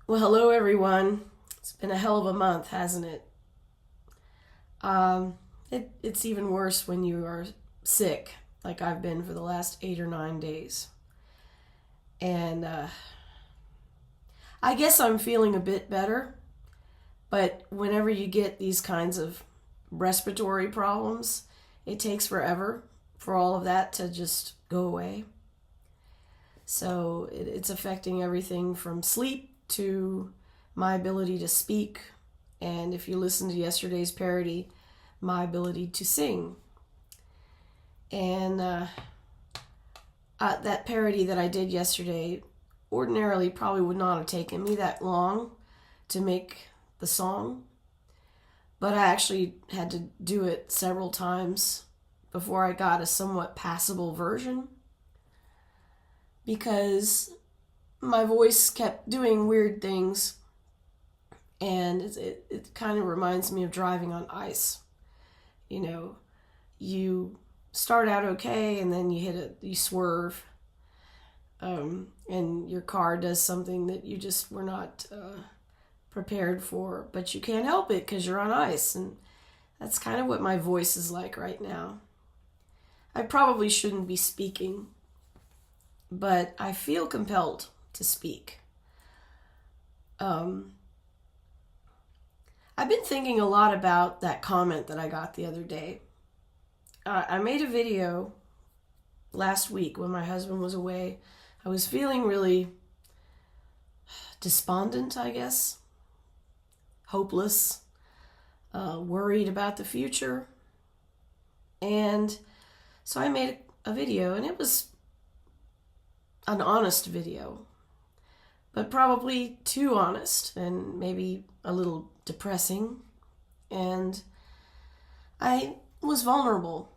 Well, hello everyone. It's been a hell of a month, hasn't it? Um, it's even worse when you are sick, like I've been for the last 8 or 9 days. And I guess I'm feeling a bit better, but whenever you get these kinds of respiratory problems, it takes forever for all of that to just go away. So it's affecting everything from sleep to my ability to speak. And if you listen to yesterday's parody, my ability to sing. And that parody that I did yesterday ordinarily probably would not have taken me that long to make the song, but I actually had to do it several times before I got a somewhat passable version because my voice kept doing weird things, and it kind of reminds me of driving on ice. You know, you start out okay, and then you swerve, and your car does something that you just were not prepared for, but you can't help it because you're on ice, and that's kind of what my voice is like right now. I probably shouldn't be speaking, but I feel compelled to speak. Um, I've been thinking a lot about that comment that I got the other day. I made a video last week when my husband was away. I was feeling really despondent, I guess, hopeless, worried about the future. And so I made a video, and it was an honest video, but probably too honest and maybe a little depressing. And I was vulnerable.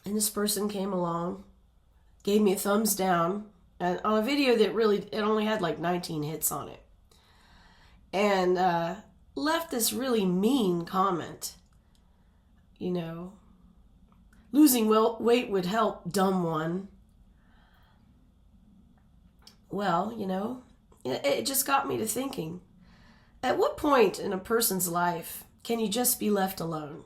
And this person came along, gave me a thumbs down, and on a video that it only had like 19 hits on it. And left this really mean comment. You know, losing weight would help, dumb one. Well, it just got me to thinking. At what point in a person's life can you just be left alone?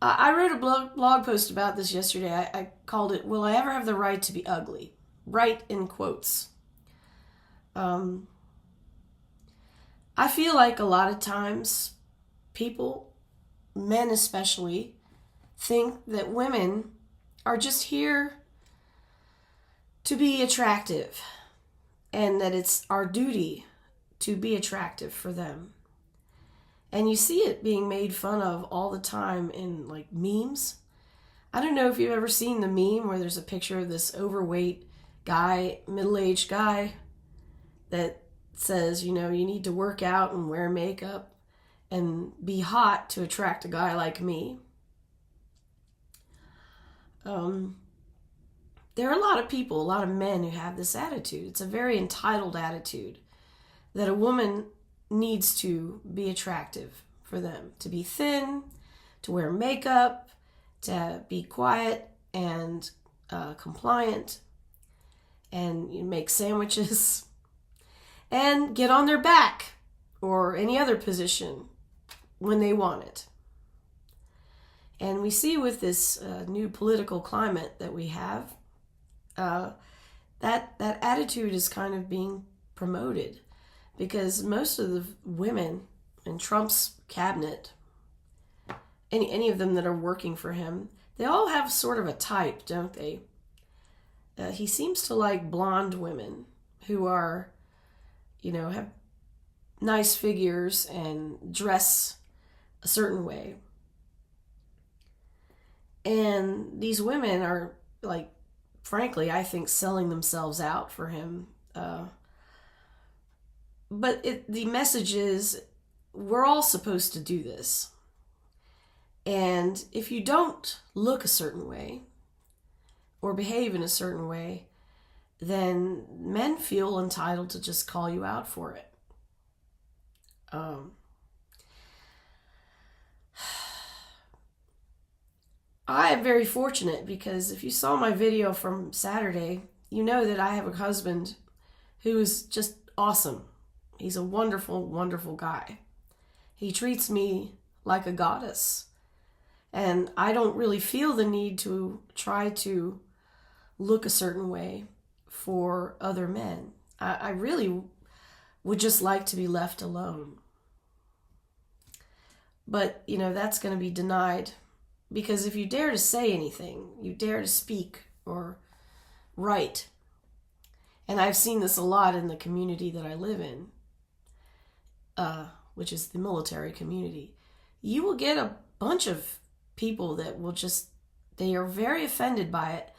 I wrote a blog post about this yesterday. I called it, Will I Ever Have the Right to Be Ugly? Right in quotes. I feel like a lot of times people, men especially, think that women are just here to be attractive and that it's our duty to be attractive for them. And you see it being made fun of all the time in like memes. I don't know if you've ever seen the meme where there's a picture of this overweight guy, middle-aged guy, that says, you need to work out and wear makeup and be hot to attract a guy like me. There are a lot of people, a lot of men who have this attitude. It's a very entitled attitude that a woman needs to be attractive for them, to be thin, to wear makeup, to be quiet and compliant, and make sandwiches, and get on their back or any other position when they want it. And we see with this new political climate that we have, that attitude is kind of being promoted. Because most of the women in Trump's cabinet, any of them that are working for him, they all have sort of a type, don't they? He seems to like blonde women who are, have nice figures and dress a certain way. And these women are, like, frankly, I think selling themselves out for him. But the message is, we're all supposed to do this. And if you don't look a certain way or behave in a certain way, then men feel entitled to just call you out for it. I am very fortunate because if you saw my video from Saturday, you know that I have a husband who is just awesome. He's a wonderful, wonderful guy. He treats me like a goddess. And I don't really feel the need to try to look a certain way for other men. I really would just like to be left alone. But, that's going to be denied, because if you dare to say anything, you dare to speak or write, and I've seen this a lot in the community that I live in, which is the military community, you will get a bunch of people that will they are very offended by it,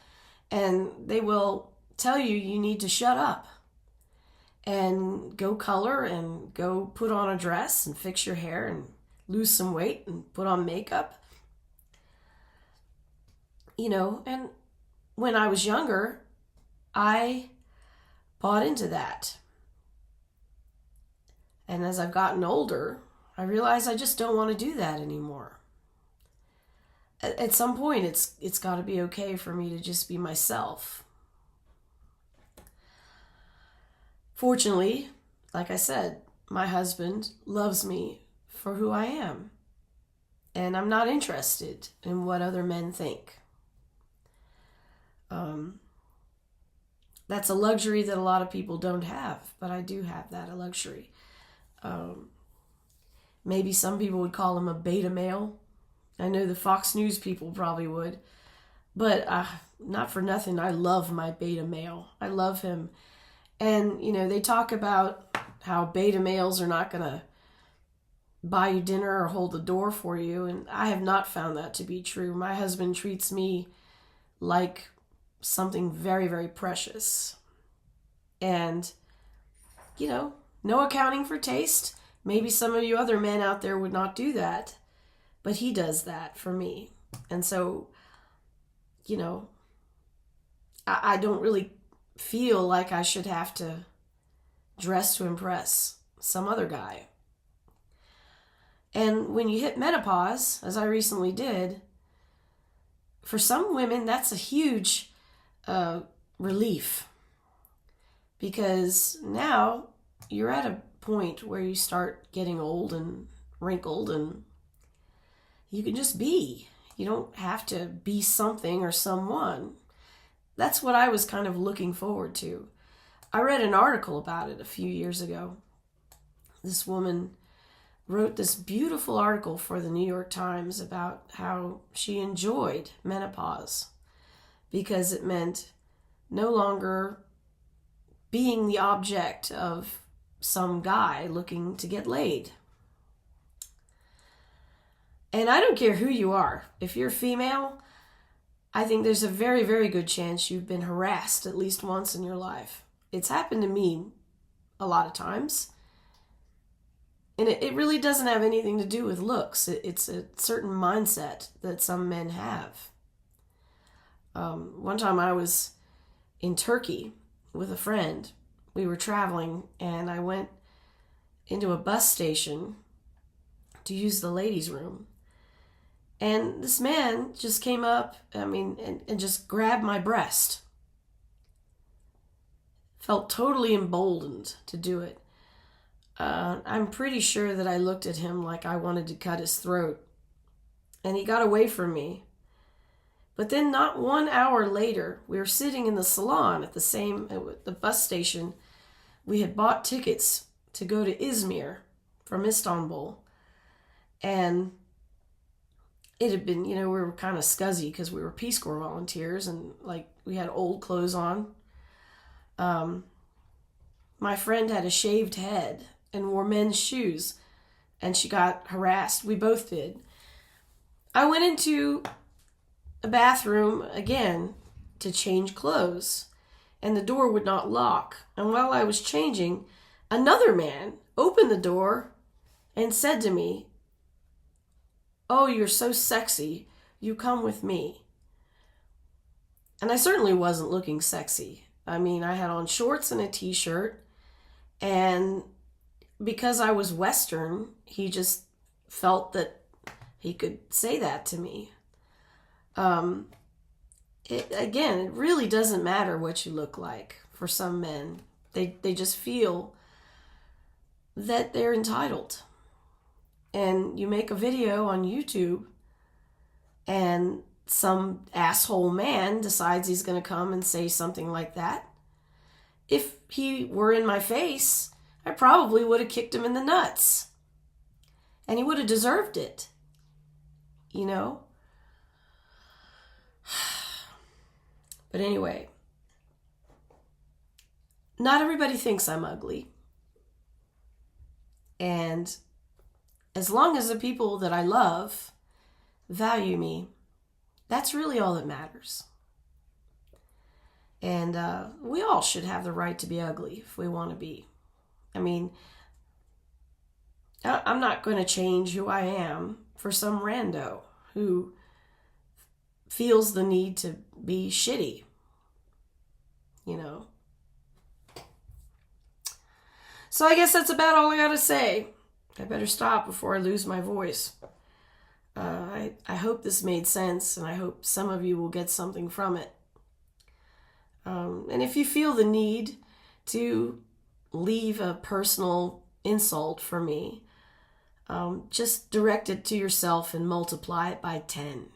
and they will tell you need to shut up and go color and go put on a dress and fix your hair and lose some weight and put on makeup. And when I was younger, I bought into that. And as I've gotten older, I realize I just don't want to do that anymore. At some point, it's got to be okay for me to just be myself. Fortunately, like I said, my husband loves me for who I am. And I'm not interested in what other men think. That's a luxury that a lot of people don't have, but I do have that, a luxury. Maybe some people would call him a beta male. I know the Fox News people probably would. But not for nothing, I love my beta male. I love him. And, they talk about how beta males are not going to buy you dinner or hold the door for you. And I have not found that to be true. My husband treats me like something very, very precious. And, no accounting for taste. Maybe some of you other men out there would not do that, but he does that for me. And so, I don't really feel like I should have to dress to impress some other guy. And when you hit menopause, as I recently did, for some women, that's a huge relief, because now you're at a point where you start getting old and wrinkled, and you can just be. You don't have to be something or someone. That's what I was kind of looking forward to. I read an article about it a few years ago. This woman wrote this beautiful article for the New York Times about how she enjoyed menopause because it meant no longer being the object of some guy looking to get laid. And I don't care who you are. If you're female, I think there's a very, very good chance you've been harassed at least once in your life. It's happened to me a lot of times. And it really doesn't have anything to do with looks. It's a certain mindset that some men have. One time I was in Turkey with a friend. We were traveling, and I went into a bus station to use the ladies' room. And this man just came up, and just grabbed my breast. Felt totally emboldened to do it. I'm pretty sure that I looked at him like I wanted to cut his throat. And he got away from me. But then not 1 hour later, we were sitting in the salon at the bus station. We had bought tickets to go to Izmir from Istanbul. And it had been, we were kind of scuzzy because we were Peace Corps volunteers, and we had old clothes on. My friend had a shaved head and wore men's shoes, and she got harassed. We both did. I went into a bathroom again to change clothes, and the door would not lock. And while I was changing, another man opened the door and said to me, "Oh, you're so sexy. You come with me." And I certainly wasn't looking sexy. I had on shorts and a t-shirt, and because I was Western, he just felt that he could say that to me. It really doesn't matter what you look like for some men. They just feel that they're entitled. And you make a video on YouTube and some asshole man decides he's going to come and say something like that. If he were in my face, I probably would have kicked him in the nuts. And he would have deserved it. You know? But anyway, not everybody thinks I'm ugly. And as long as the people that I love value me, that's really all that matters. And we all should have the right to be ugly if we want to be. I mean, I'm not going to change who I am for some rando who feels the need to be shitty. You know? So I guess that's about all I got to say. I better stop before I lose my voice. I hope this made sense, and I hope some of you will get something from it. And if you feel the need to leave a personal insult for me, just direct it to yourself and multiply it by 10.